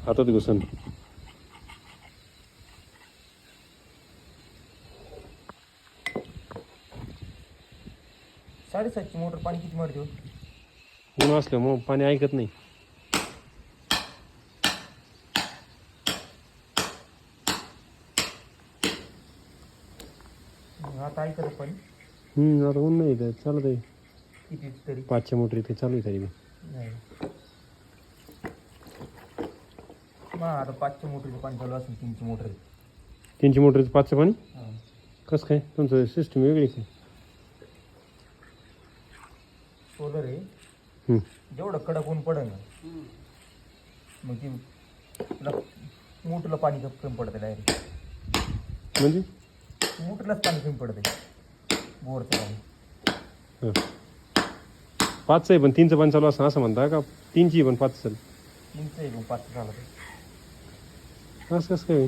हातात घुसन. साडेसातची मोटर पाणी किती मारते हो? ऊन असलं मग पाणी ऐकत नाही. आता ऐकत पाणी आता ऊन नाही तर चालत आहे. किती तरी 5च्या मोटर इथे चालू आहे तरी बी. नाही मग आता 5च्या मोटरचं पाणी चालू असेल 3ची मोटर आहे. 3ची मोटरचं 5चं पाणी हां कसं काय तुमचं सिस्टम वेगळी आहे. सोलर आहे. हं. जेवढं कडक ऊन पडेल ना मग ती मोटरला पाणी कमी पडतं डायरेक्ट. म्हणजे मोटरलाच पाणी कमी पडतं बोरचं पाणी. 5चं आहे पण 3चं पाणी चालू असं म्हणता का? 3ची पण 5 चालू 3चं आहे मग 5चं चालतं. असं कसं काय होईल?